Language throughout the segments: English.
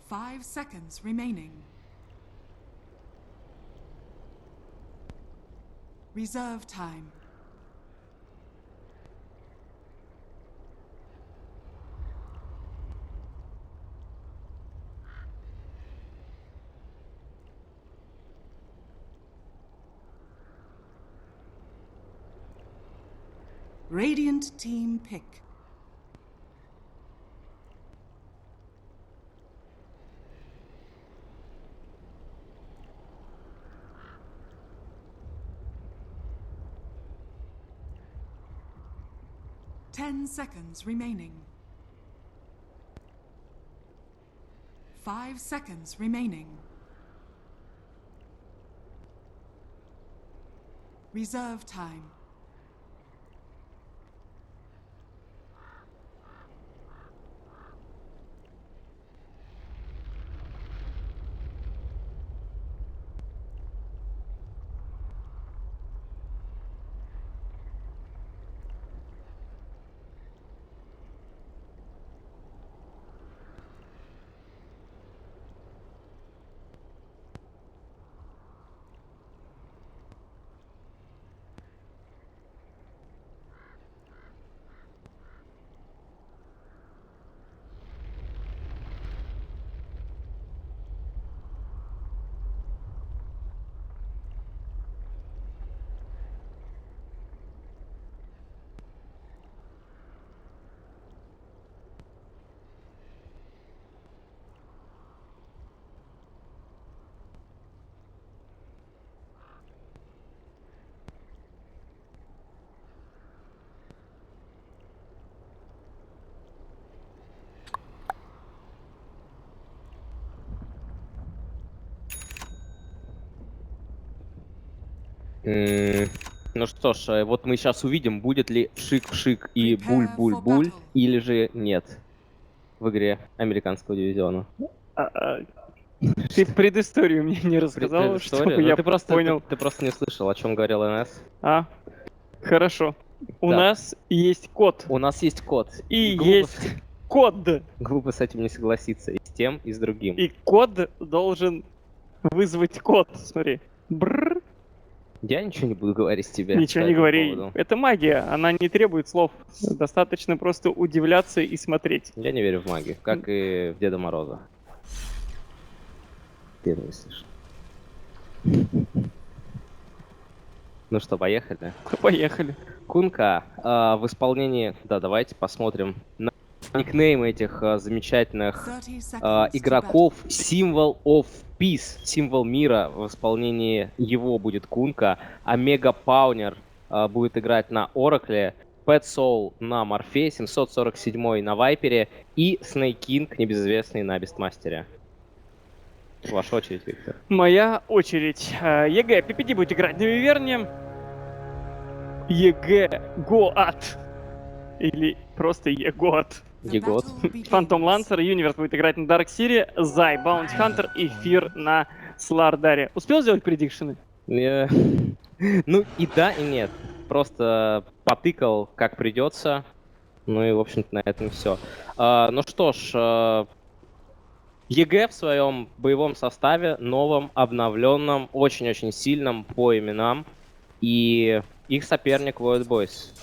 5 seconds remaining. Reserve time. Radiant team pick. Ten seconds remaining. 5 seconds remaining. Reserve time. Ну что ж, вот мы сейчас увидим, будет ли шик-шик и буль-буль-буль, или же нет в игре американского дивизиона. Ты предысторию мне не рассказал, чтобы я понял. Ты просто не слышал, о чем говорил НС. Хорошо. У нас есть код. У нас есть код. И есть код. Глупо с этим не согласиться. И с тем, и с другим. И код должен вызвать код. Смотри. Бррр. Я ничего не буду говорить тебе. Ничего не говори. Это магия, она не требует слов. Достаточно просто удивляться и смотреть. Я не верю в магию, как и в Деда Мороза. Ты мыслишь. Ну что, поехали? Поехали. Кунка в исполнении... Да, давайте посмотрим на никнеймы этих замечательных игроков. Symbol of Peace, символ мира, в исполнении его будет Кунка. Омега Паунер будет играть на Оракле. Pet Soul на Морфе, 747 на Вайпере и Snake King, небезызвестный на Бестмастере. Ваша очередь, Виктор. Моя очередь. ЕГЭ PPD будет играть на Виверне. ЕГЭ Гоат. Или просто ЕГОАТ. Егот. Фантом Лансер, Юниверс будет играть на Дарк Сири, Зай, Баунти Хантер и Фир на Слардаре. Успел сделать предикшены? Ну и да, и нет. Просто потыкал, как придется. Ну и, в общем-то, на этом все. Ну что ж, ЕГЭ в своем боевом составе, новом, обновленном, очень-очень сильном по именам. И их соперник Void Boys.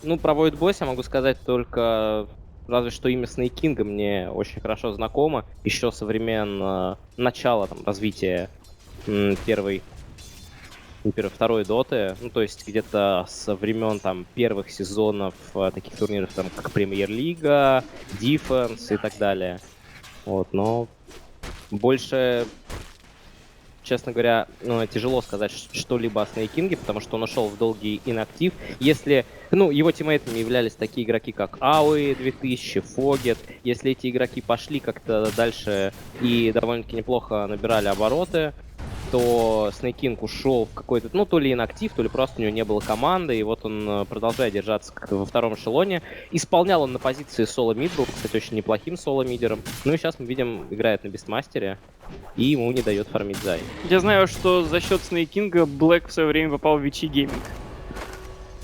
Ну, про Void Boys я могу сказать только... Разве что имя Snake King мне очень хорошо знакомо. Еще со времен начала развития второй Доты. Ну, то есть где-то со времен первых сезонов таких турниров, как Премьер-лига, Defense и так далее. Вот, но больше... Честно говоря, тяжело сказать что-либо о Snake King, потому что он ушел в долгий инактив. Если, его тиммейтами являлись такие игроки, как Ауи 2000, Фогет, если эти игроки пошли как-то дальше и довольно-таки неплохо набирали обороты, то Snake King ушел в какой-то, то ли инактив, то ли просто у него не было команды, и вот он продолжает держаться во втором эшелоне. Исполнял он на позиции соло-мид, был, кстати, очень неплохим соло-мидером. Ну и сейчас мы видим, играет на Бестмастере, и ему не дает фармить Зай. Я знаю, что за счет Snake King Блэк в свое время попал в VG Gaming.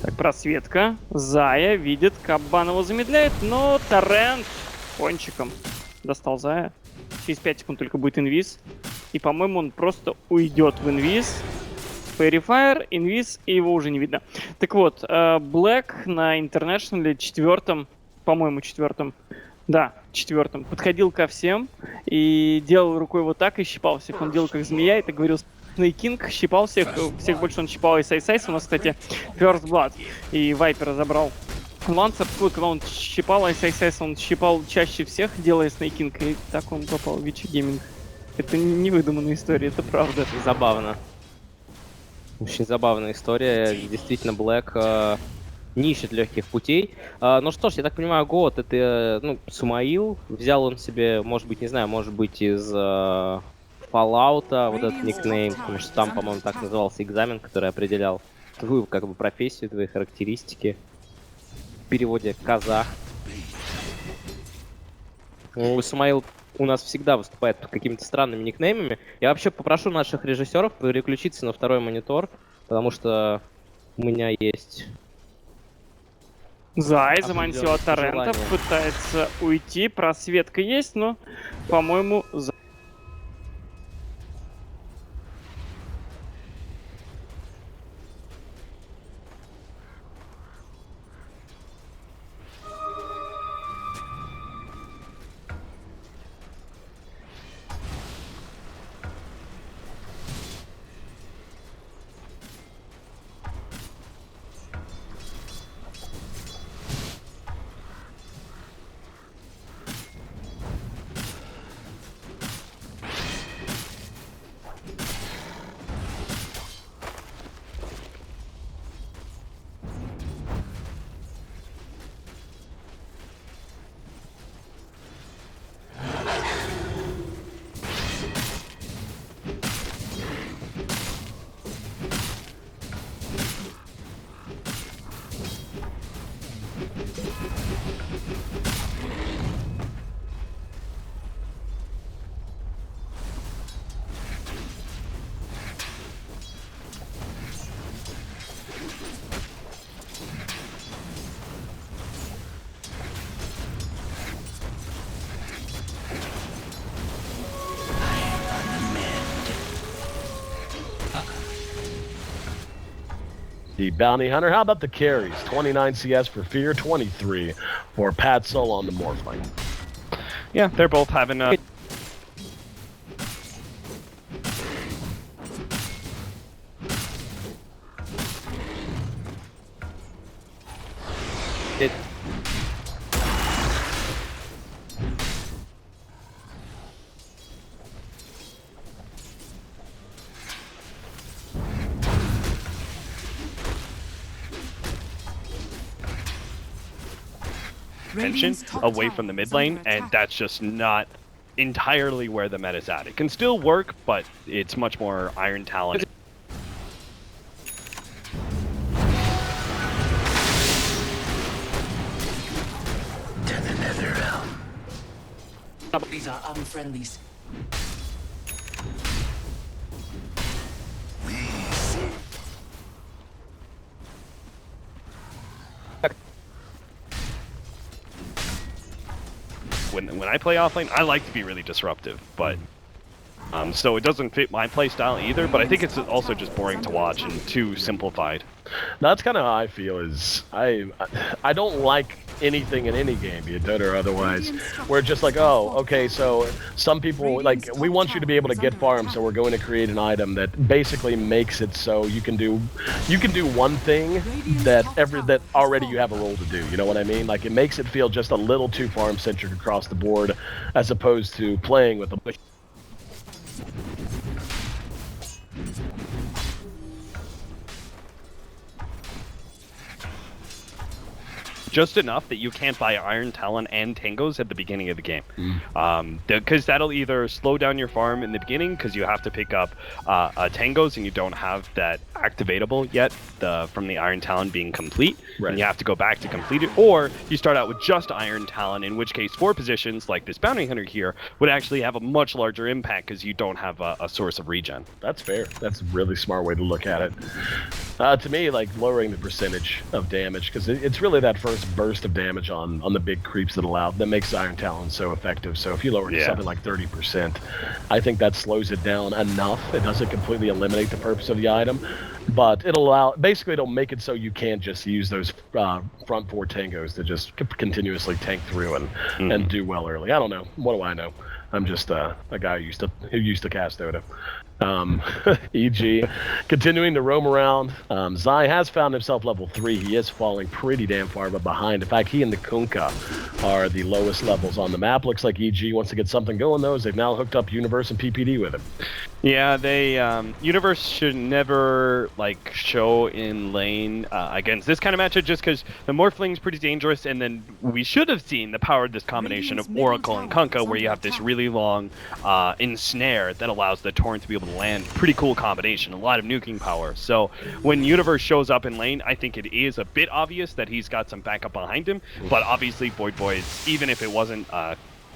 Так, просветка. Зая видит, Кабан его замедляет, но Торрент кончиком достал Зая. через 5 секунд только будет инвиз. И, по-моему, он просто уйдет в инвиз. Fairy Fire, инвиз, и его уже не видно. Так вот, Black на International 4-м, по-моему, 4-м, да, 4-м, подходил ко всем и делал рукой вот так и щипал всех. Он делал как змея, это говорил Snake King, щипал всех, всех больше он щипал из TI6. У нас, кстати, First Blood, и Вайпера забрал Лансер, когда он щипал TI6, он щипал чаще всех, делая Snake King, и так он попал в Вичи Гейминг. Это не выдуманная история, это правда. Забавно. Очень забавная история. Действительно, Блэк не ищет легких путей. Ну что ж, я так понимаю, год это, ну, Сумаил. Взял он себе, может быть, не знаю, может быть, из Fallout вот этот никнейм, потому что там, по-моему, так назывался экзамен, который определял твою, как бы, профессию, твои характеристики. В переводе казах. Ну, Сумаил у нас всегда выступает под какими-то странными никнеймами. Я вообще попрошу наших режиссеров переключиться на второй монитор, потому что у меня есть... Зай замансил от торрента, пытается уйти, просветка есть, но, по-моему, The Bounty Hunter. How about the carries? 29 CS for Fear, 23 for Pat Soul on the Morphling. Yeah, they're both having a... attention away from the mid lane, and that's just not entirely where the meta's at. It can still work, but it's much more Iron Talon. To the Nether Realm. These are unfriendlies. When I play offlane, I like to be really disruptive, but so it doesn't fit my play style either. But I think it's also just boring to watch and too simplified. That's kind of how I feel. Is I don't like anything in any game, be it Dota or otherwise, where it's just like, oh, okay, so some people, like, we want you to be able to get farm, so we're going to create an item that basically makes it so you can do one thing that already you have a role to do. You know what I mean? Like, it makes it feel just a little too farm centric across the board, as opposed to playing with a Just enough that you can't buy Iron Talon and Tangos at the beginning of the game. Because that'll either slow down your farm in the beginning because you have to pick up Tangos and you don't have that activatable yet from the Iron Talon being complete. Right. And you have to go back to complete it. Or you start out with just Iron Talon, in which case 4 positions like this Bounty Hunter here would actually have a much larger impact because you don't have a source of regen. That's fair. That's a really smart way to look at it. To me, like lowering the percentage of damage, because it's really that first burst of damage on the big creeps that makes Iron Talon so effective. So if you lower it to something like 30%, I think that slows it down enough. It doesn't completely eliminate the purpose of the item, but it'll make it so you can't just use those front 4 tangos to just continuously tank through and do well early. I don't know. What do I know? I'm just a guy who used to cast Dota. EG continuing to roam around. Zai has found himself level 3. He is falling pretty damn far behind. In fact, he and the Kunkka are the lowest levels on the map. Looks like EG wants to get something going, though, as they've now hooked up Universe and PPD with him. Yeah, they Universe should never like show in lane against this kind of matchup, just because the Morphling's pretty dangerous, and then we should have seen the power of this combination of Oracle and Kunkka, where you have this really long ensnare that allows the Torrent to be able to land. Pretty cool combination, a lot of nuking power. So when Universe shows up in lane, I think it is a bit obvious that he's got some backup behind him, but obviously Void Boys, even if it wasn't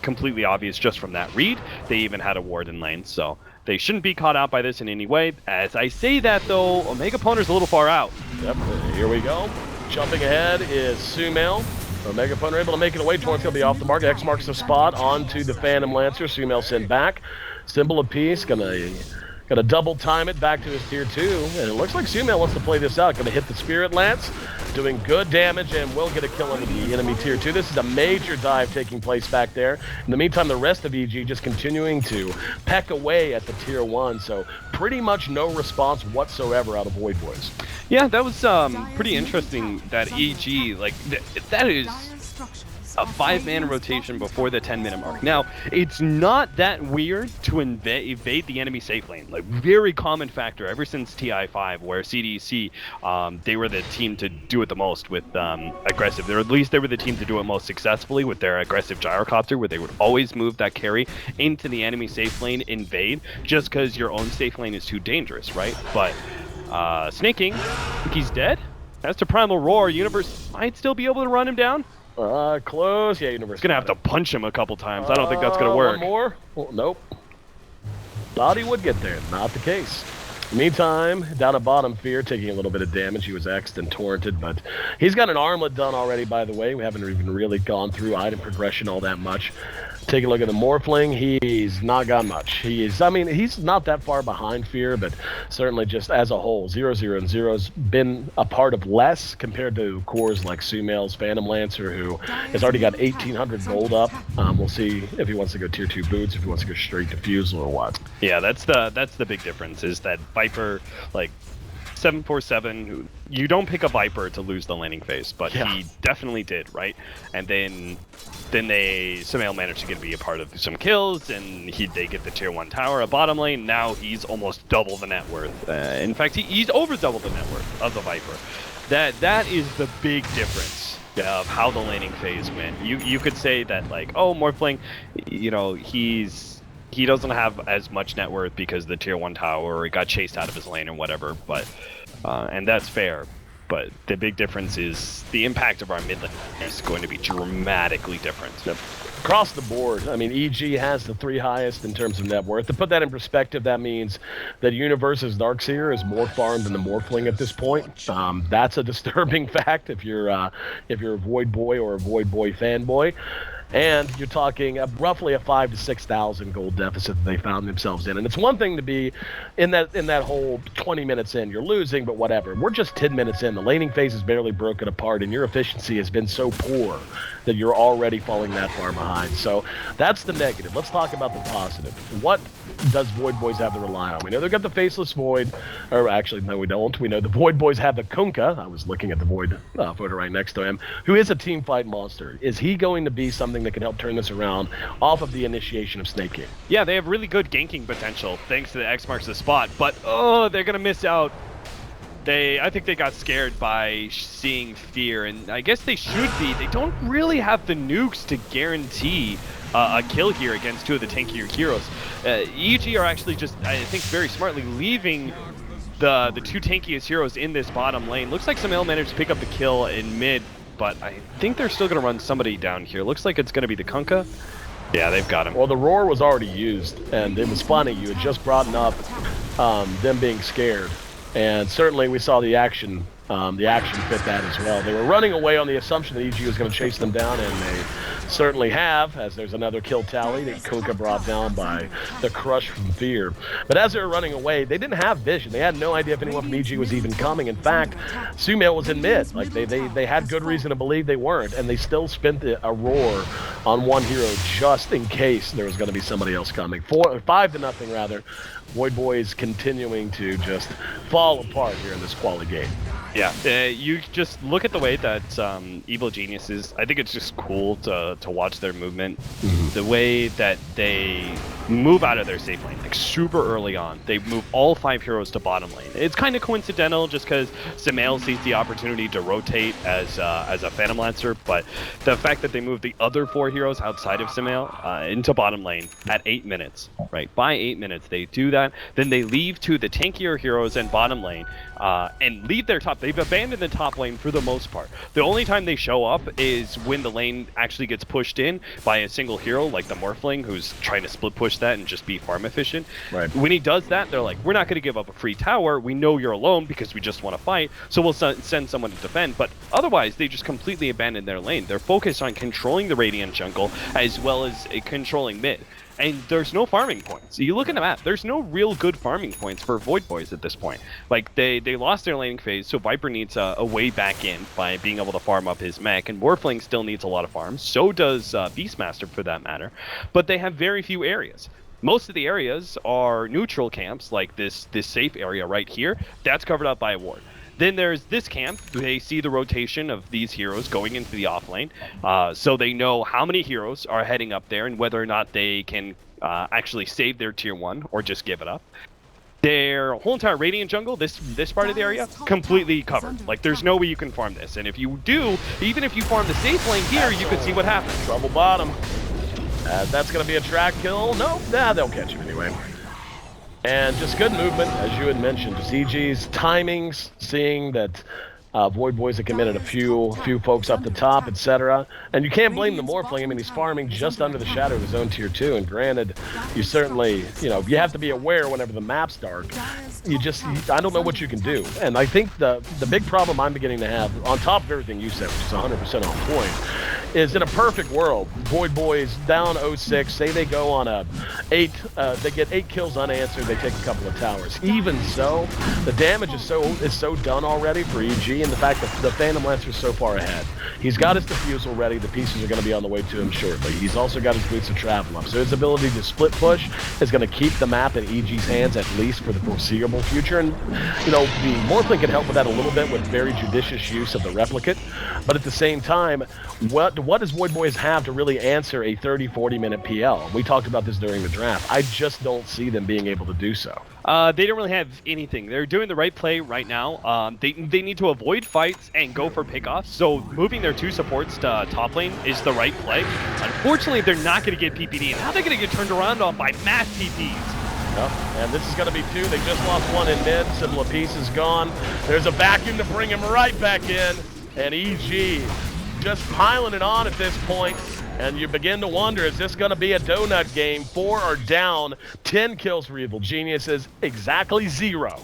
completely obvious just from that read, they even had a ward in lane, so they shouldn't be caught out by this in any way. As I say that, though, Omega Poner's a little far out. Yep, here we go. Jumping ahead is Sumail. Omega Poner able to make it away. Torrent's going to be off the mark. X marks the spot onto the Phantom Lancer. Sumail sent back. Symbol of Peace, gonna double time it back to his tier 2, and it looks like Sumail wants to play this out. Gonna hit the Spirit Lance, doing good damage, and will get a kill into the enemy tier 2. This is a major dive taking place back there. In the meantime, the rest of EG just continuing to peck away at the tier 1, so pretty much no response whatsoever out of Void Boys. Yeah, that was pretty interesting, that EG, like, that is a 5-man rotation before the 10-minute mark. Now, it's not that weird to evade the enemy safe lane. Like, very common factor ever since TI5, where CDC, they were the team to do it the most with aggressive, or at least they were the team to do it most successfully with their aggressive gyrocopter, where they would always move that carry into the enemy safe lane, invade, just because your own safe lane is too dangerous, right? But Snaking, I think he's dead. As to Primal Roar, Universe might still be able to run him down. Close. Yeah, Universe. Gonna have to punch him a couple times. I don't think that's gonna work. One more? Well, nope. Thought he would get there. Not the case. Meantime, down at bottom, Fear taking a little bit of damage. He was X'd and torrented, but he's got an armlet done already, by the way. We haven't even really gone through item progression all that much. Take a look at the Morphling. He's not got much. He's not that far behind Fear, but certainly just as a whole, 0-0 and 0's been a part of less compared to cores like Sumail's Phantom Lancer, who has already got 1,800 gold up. We'll see if he wants to go tier 2 boots, if he wants to go straight to Fusel or what. Yeah, that's the big difference, is that Viper, like, 747, you don't pick a Viper to lose the laning phase, but he definitely did, right? And then Sumail managed to be a part of some kills, and they get the tier 1 tower. A bottom lane, now he's almost double the net worth. In fact, he's over double the net worth of the Viper. That is the big difference of how the laning phase went. You could say that, like, oh, Morphling, you know, he doesn't have as much net worth because the tier 1 tower, or he got chased out of his lane or whatever, but and that's fair. But the big difference is the impact of our mid lane is going to be dramatically different. Yep. Across the board, I mean, EG has the 3 highest in terms of net worth. To put that in perspective, that means that Universe's Darkseer is more farmed than the Morphling at this point. That's a disturbing fact if you're a Void Boy or a Void Boy fanboy. And you're talking roughly a 5,000 to 6,000 gold deficit that they found themselves in. And it's one thing to be in that whole 20 minutes in, you're losing, but whatever. We're just 10 minutes in. The laning phase is barely broken apart, and your efficiency has been so poor that you're already falling that far behind. So that's the negative. Let's talk about the positive. What does Void Boys have to rely on? We know they've got the Faceless Void, or actually, no, we don't. We know the Void Boys have the Kunkka. I was looking at the Void photo right next to him, who is a team fight monster. Is he going to be something that can help turn this around off of the initiation of Snake King? Yeah, they have really good ganking potential thanks to the X marks the spot, but they're gonna miss out. I think they got scared by seeing Fear, and I guess they should be. They don't really have the nukes to guarantee a kill here against 2 of the tankier heroes. EG are actually just, I think, very smartly leaving the 2 tankiest heroes in this bottom lane. Looks like Sumail managed to pick up the kill in mid, but I think they're still going to run somebody down here. Looks like it's going to be the Kunkka. Yeah, they've got him. Well, the Roar was already used, and it was funny. You had just brought up them being scared. And certainly we saw the action fit that as well. They were running away on the assumption that EG was going to chase them down, and they certainly have, as there's another kill tally that Kunkka brought down by the Crush from Fear. But as they were running away, they didn't have vision. They had no idea if anyone from EG was even coming. In fact, Sumail was in mid. Like they had good reason to believe they weren't, and they still spent a roar on one hero just in case there was going to be somebody else coming. 5-0 rather. Void Boys continuing to just fall apart here in this quality game. Yeah, you just look at the way that Evil Geniuses, I think it's just cool to watch their movement. The way that they move out of their safe lane, like super early on. They move all 5 heroes to bottom lane. It's kind of coincidental just because Sumail sees the opportunity to rotate as a Phantom Lancer, but the fact that they move the other 4 heroes outside of Sumail into bottom lane at 8 minutes, right? By 8 minutes, they do that. Then they leave to the tankier heroes in bottom lane and leave their top. They've abandoned the top lane for the most part. The only time they show up is when the lane actually gets pushed in by a single hero, like the Morphling, who's trying to split push that and just be farm efficient. Right. When he does that, they're like, we're not going to give up a free tower. We know you're alone because we just want to fight, so we'll send someone to defend. But otherwise, they just completely abandon their lane. They're focused on controlling the Radiant jungle as well as controlling mid. And there's no farming points. You look at the map, there's no real good farming points for Void Boys at this point. Like, they lost their laning phase, so Viper needs a way back in by being able to farm up his mech, and Morphling still needs a lot of farms. So does Beastmaster, for that matter. But they have very few areas. Most of the areas are neutral camps, like this safe area right here. That's covered up by a ward. Then there's this camp. They see the rotation of these heroes going into the off lane, so they know how many heroes are heading up there and whether or not they can actually save their tier 1 or just give it up. Their whole entire Radiant jungle, this part of the area, completely covered. Like, there's no way you can farm this. And if you do, even if you farm the safe lane here, you can see what happens. Trouble bottom. That's going to be a track kill. No, they'll catch him anyway. And just good movement, as you had mentioned. Just EG's timings, seeing that Void Boys have committed a few folks up the top, etc. And you can't blame the Morphling. I mean, he's farming just under the shadow of his own tier 2. And granted, you certainly, you have to be aware whenever the map's dark. I don't know what you can do. And I think the big problem I'm beginning to have, on top of everything you said, which is 100% on point, is in a perfect world, Void Boys down 0-6, say they go on they get 8 kills unanswered, they take a couple of towers. Even so, the damage is so done already for EG, and the fact that the Phantom Lancer is so far ahead. He's got his defusal ready, the pieces are going to be on the way to him shortly. He's also got his boots of travel up, so his ability to split push is going to keep the map in EG's hands at least for the foreseeable future. And, the Morphling can help with that a little bit with very judicious use of the replicate, but at the same time, what does Void Boys have to really answer a 30-40 minute PL? We talked about this during the draft. I just don't see them being able to do so. They don't really have anything. They're doing the right play right now. They need to avoid fights and go for pickoffs. So moving their 2 supports to top lane is the right play. Unfortunately, they're not going to get PPD. And how are they going to get turned around on by mass TPs? Yep. And this is going to be 2. They just lost 1 in mid. Similar piece is gone. There's a vacuum to bring him right back in. And EG just piling it on at this point. And you begin to wonder, is this going to be a donut game? 4 are down, 10 kills for Evil Geniuses, exactly 0.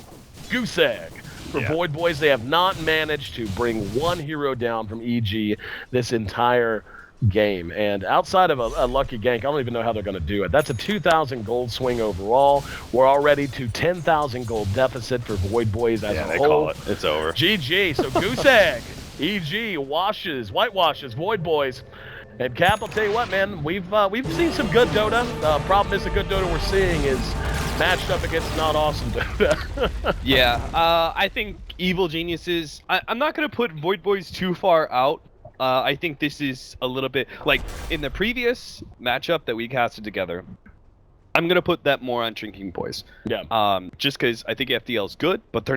Goose egg. For Void Boys, they have not managed to bring 1 hero down from EG this entire game. And outside of a lucky gank, I don't even know how they're going to do it. That's a 2,000 gold swing overall. We're already to 10,000 gold deficit for Void Boys as a whole. Yeah, they call it. It's over. GG. So Goose egg. EG whitewashes Void Boys. And Cap, I'll tell you what, man, we've seen some good Dota. Problem is the good Dota we're seeing is matched up against not awesome Dota. Yeah, I think Evil Geniuses, I'm not going to put Void Boys too far out. I think this is a little bit, like, in the previous matchup that we casted together, I'm going to put that more on Drinking Boys. Yeah. Just because I think FDL is good, but they're not